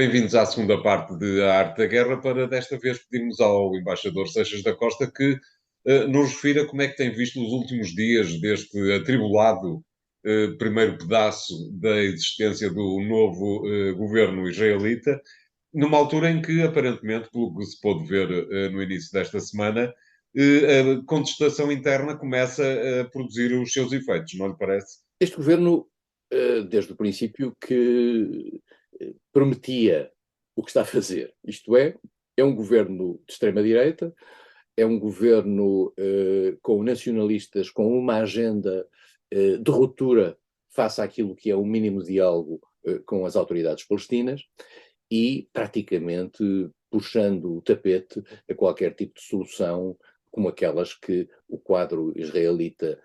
Bem-vindos à segunda parte de A Arte da Guerra. Para desta vez pedimos ao embaixador Seixas da Costa que nos refira como é que tem visto os últimos dias deste atribulado primeiro pedaço da existência do novo governo israelita, numa altura em que, aparentemente, pelo que se pôde ver no início desta semana, a contestação interna começa a produzir os seus efeitos, não lhe parece? Este governo, desde o princípio, que prometia o que está a fazer. Isto é um governo de extrema-direita, é um governo com nacionalistas, com uma agenda de ruptura face àquilo que é o mínimo diálogo com as autoridades palestinas e praticamente puxando o tapete a qualquer tipo de solução como aquelas que o quadro israelita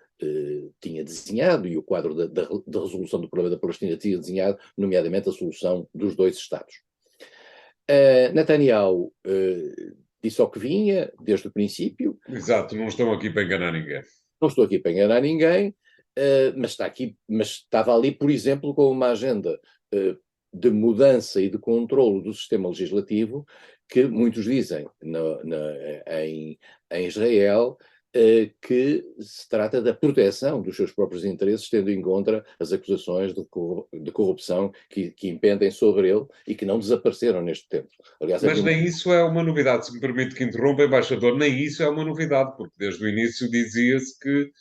tinha desenhado e o quadro da resolução do problema da Palestina tinha desenhado, nomeadamente a solução dos dois Estados. Netanyahu disse ao que vinha, desde o princípio. Exato, não estão aqui para enganar ninguém. Não estou aqui para enganar ninguém, mas estava ali, por exemplo, com uma agenda de mudança e de controlo do sistema legislativo, que muitos dizem em Israel, que se trata da proteção dos seus próprios interesses, tendo em conta as acusações de corrupção que impendem sobre ele e que não desapareceram neste tempo. Aliás, Mas nem isso é uma novidade, se me permite que interrompa, embaixador, nem isso é uma novidade, porque desde o início dizia-se que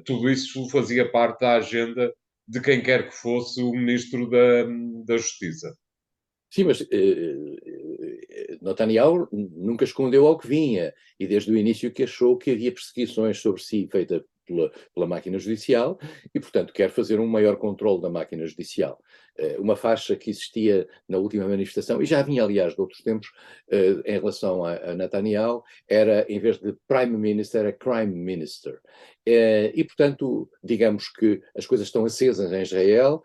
tudo isso fazia parte da agenda de quem quer que fosse o Ministro da Justiça. Sim, mas Netanyahu nunca escondeu ao que vinha e desde o início que achou que havia perseguições sobre si feita pela máquina judicial e, portanto, quer fazer um maior controle da máquina judicial. Uma faixa que existia na última manifestação, e já vinha, aliás, de outros tempos, em relação a Netanyahu, era, em vez de Prime Minister, era Crime Minister. E, portanto, digamos que as coisas estão acesas em Israel,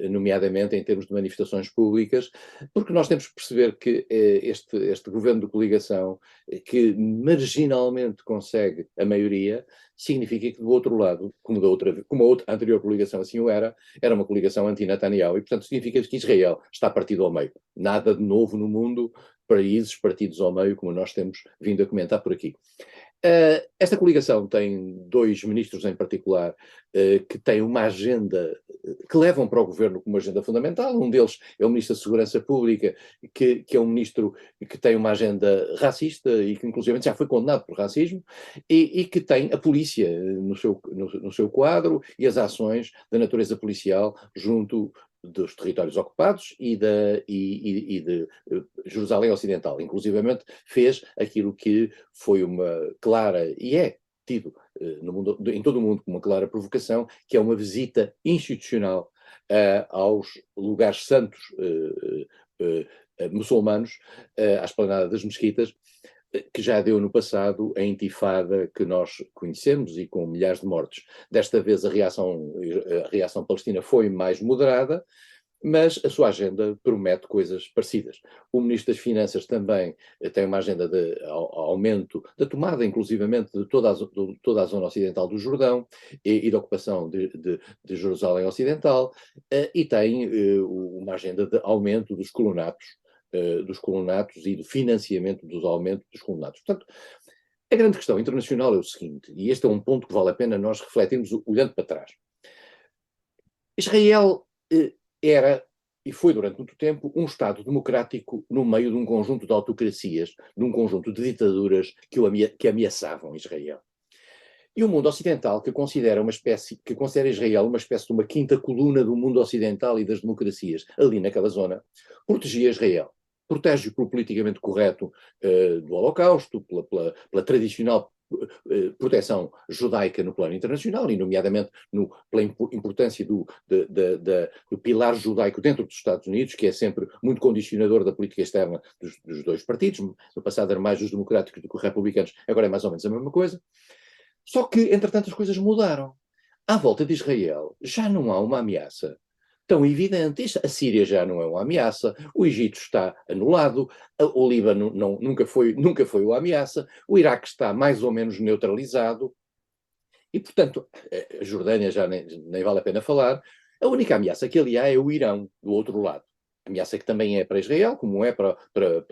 nomeadamente em termos de manifestações públicas, porque nós temos que perceber que este governo de coligação, que marginalmente consegue a maioria, significa que do outro lado, como a anterior coligação assim o era uma coligação anti-Netanyahu, e portanto significa que Israel está partido ao meio. Nada de novo no mundo, países partidos ao meio, como nós temos vindo a comentar por aqui. Esta coligação tem dois ministros em particular que têm uma agenda que levam para o governo como agenda fundamental. Um deles é o Ministro da Segurança Pública, que é um ministro que tem uma agenda racista e que inclusive já foi condenado por racismo, e que tem a polícia no seu quadro e as ações da natureza policial junto dos territórios ocupados e de Jerusalém Ocidental. Inclusivamente fez aquilo que foi uma clara, e é tido no mundo, em todo o mundo como uma clara provocação, que é uma visita institucional aos lugares santos muçulmanos, à esplanada das mesquitas, que já deu no passado a intifada que nós conhecemos e com milhares de mortes. Desta vez a reação palestina foi mais moderada, mas a sua agenda promete coisas parecidas. O Ministro das Finanças também tem uma agenda de aumento, da tomada inclusivamente de toda a zona ocidental do Jordão e da ocupação de Jerusalém Ocidental, e tem uma agenda de aumento dos colonatos e de financiamento dos aumentos dos colonatos. Portanto, a grande questão internacional é o seguinte, e este é um ponto que vale a pena nós refletirmos olhando para trás. Israel era, e foi durante muito tempo, um Estado democrático no meio de um conjunto de autocracias, de um conjunto de ditaduras que ameaçavam Israel. E o mundo ocidental, que considera Israel uma espécie de uma quinta coluna do mundo ocidental e das democracias, ali naquela zona, protegia Israel. Protege-o pelo politicamente correto do Holocausto, pela tradicional proteção judaica no plano internacional, e nomeadamente pela importância do pilar judaico dentro dos Estados Unidos, que é sempre muito condicionador da política externa dos dois partidos. No passado eram mais os democráticos do que os republicanos, agora é mais ou menos a mesma coisa. Só que, entretanto, as coisas mudaram. À volta de Israel já não há uma ameaça tão evidente. A Síria já não é uma ameaça, o Egito está anulado, o Líbano nunca foi uma ameaça, o Iraque está mais ou menos neutralizado, e, portanto, a Jordânia já nem vale a pena falar. A única ameaça que ali há é o Irão, do outro lado. ameaça que também é para Israel, como é para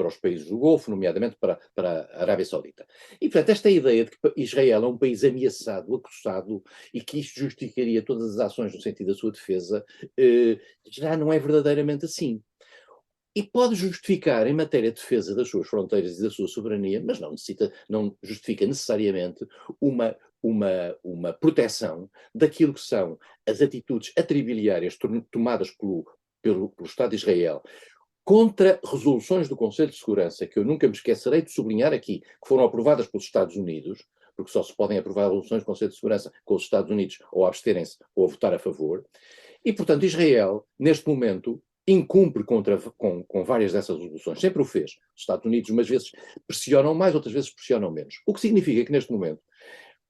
os países do Golfo, nomeadamente para a Arábia Saudita. E, portanto, esta ideia de que Israel é um país ameaçado, acossado, e que isto justificaria todas as ações no sentido da sua defesa, já não é verdadeiramente assim. E pode justificar em matéria de defesa das suas fronteiras e da sua soberania, mas não justifica necessariamente uma proteção daquilo que são as atitudes atribiliárias tomadas pelo Estado de Israel contra resoluções do Conselho de Segurança, que eu nunca me esquecerei de sublinhar aqui, que foram aprovadas pelos Estados Unidos, porque só se podem aprovar resoluções do Conselho de Segurança com os Estados Unidos ou absterem-se ou a votar a favor. E, portanto, Israel, neste momento, incumpre com várias dessas resoluções. Sempre o fez. Os Estados Unidos, umas vezes, pressionam mais, outras vezes pressionam menos. O que significa que, neste momento,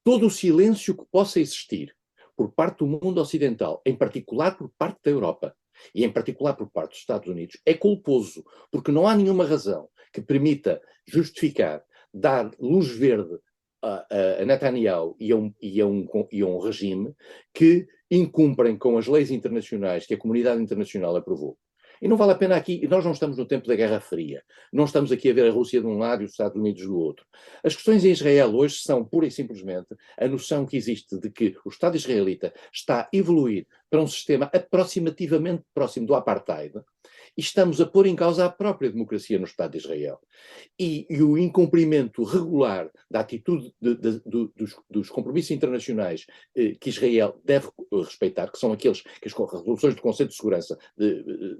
todo o silêncio que possa existir por parte do mundo ocidental, em particular por parte da Europa, e em particular por parte dos Estados Unidos, é culposo, porque não há nenhuma razão que permita justificar, dar luz verde a Netanyahu e a um regime que incumprem com as leis internacionais que a comunidade internacional aprovou. E não vale a pena aqui, nós não estamos no tempo da Guerra Fria, não estamos aqui a ver a Rússia de um lado e os Estados Unidos do outro. As questões em Israel hoje são, pura e simplesmente, a noção que existe de que o Estado israelita está a evoluir para um sistema aproximativamente próximo do apartheid, e estamos a pôr em causa a própria democracia no Estado de Israel. E o incumprimento regular da atitude dos compromissos internacionais que Israel deve respeitar, que são aqueles que as resoluções do Conselho de Segurança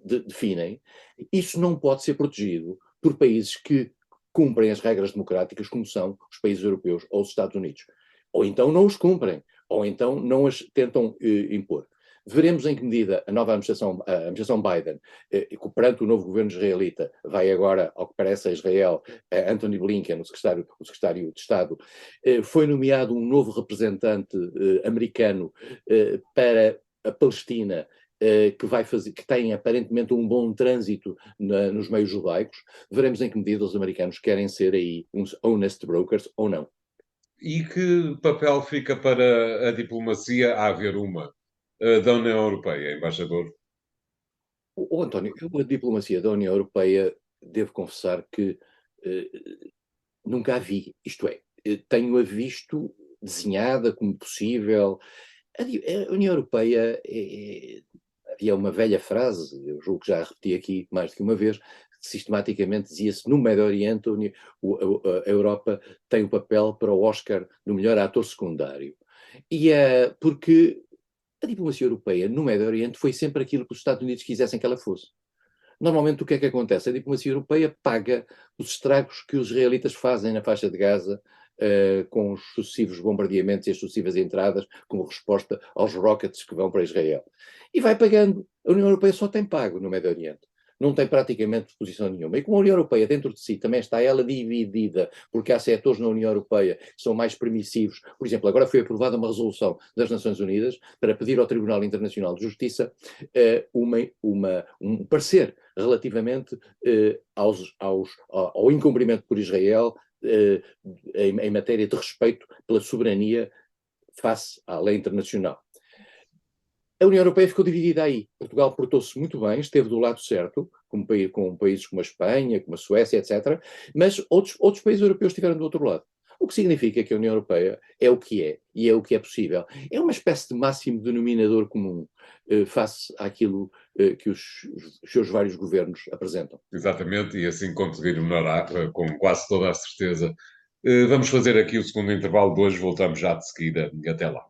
definem, isso não pode ser protegido por países que cumprem as regras democráticas, como são os países europeus ou os Estados Unidos. Ou então não os cumprem, ou então não as tentam impor. Veremos em que medida a nova administração Biden, perante o novo governo israelita, vai agora, ao que parece, a Israel, Anthony Blinken, o secretário de Estado, foi nomeado um novo representante americano para a Palestina, que tem aparentemente um bom trânsito nos meios judaicos. Veremos em que medida os americanos querem ser aí uns honest brokers ou não. E que papel fica para a diplomacia, a haver uma, da União Europeia, embaixador? António, a diplomacia da União Europeia, devo confessar que nunca a vi. Isto é, tenho-a visto desenhada como possível. A União Europeia havia uma velha frase, eu julgo que já a repeti aqui mais do que uma vez, sistematicamente dizia-se no Médio Oriente a Europa tem o papel para o Oscar do melhor ator secundário. E porque a diplomacia europeia no Médio Oriente foi sempre aquilo que os Estados Unidos quisessem que ela fosse. Normalmente o que é que acontece? A diplomacia europeia paga os estragos que os israelitas fazem na faixa de Gaza, com os sucessivos bombardeamentos e as sucessivas entradas como resposta aos rockets que vão para Israel. E vai pagando. A União Europeia só tem pago no Médio Oriente. Não tem praticamente posição nenhuma. E como a União Europeia dentro de si também está ela dividida, porque há setores na União Europeia que são mais permissivos. Por exemplo, agora foi aprovada uma resolução das Nações Unidas para pedir ao Tribunal Internacional de Justiça um parecer relativamente ao incumprimento por Israel em matéria de respeito pela soberania face à lei internacional. A União Europeia ficou dividida aí. Portugal portou-se muito bem, esteve do lado certo, com países como a Espanha, como a Suécia, etc. Mas outros países europeus estiveram do outro lado. O que significa que a União Europeia é o que é, e é o que é possível. É uma espécie de máximo denominador comum face àquilo que os seus vários governos apresentam. Exatamente, e assim conseguir melhorar, com quase toda a certeza. Vamos fazer aqui o segundo intervalo de hoje, voltamos já de seguida. Até lá.